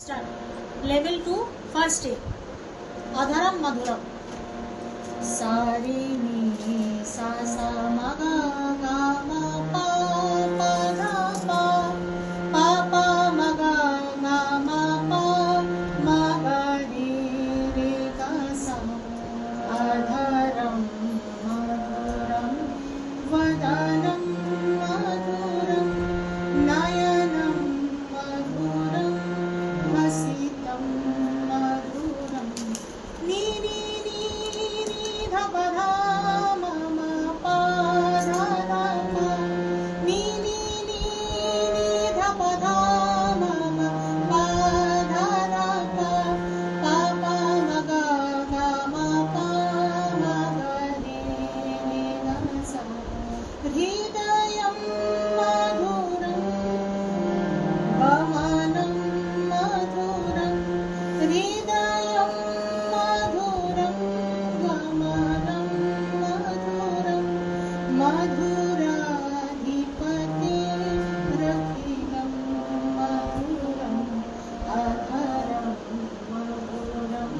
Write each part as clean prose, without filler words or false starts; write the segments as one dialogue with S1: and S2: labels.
S1: Start. Level 2, first A. Adharam Madhuram. Sa re ni sa sa ma ga ga ma pa pa ga pa pa pa ma ga ga ma pa ma ga re re ga sa. Adharam madhuram vadanam madhuram nayanam madhuram hasitam madhuram ni ni ni ni dha pa dha ma ma pa dha dha pa ni ni ni ni dha pa dha ma ma pa dha dha pa pa pa ma ga ga ma pa ma ga re re ga sa. Hridayam madhuram vamanam madhuram hridayam madhuram vamanam madhuram madhuradhipate rakhilam madhuram adharam madhuram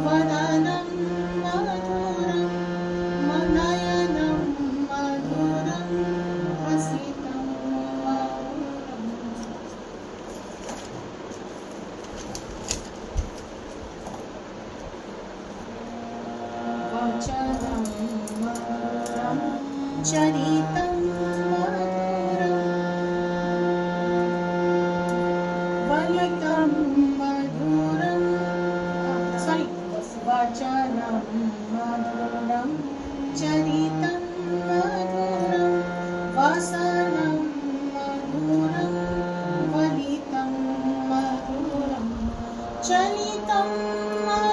S1: vadanam madhuram nayanam madhuram hasitam madhuram. Vachanam madhuram charitam madhuram valitam madhuram vachanam madhuram charitam madhuram vasanam madhuram valitam madhuram charitam madhuram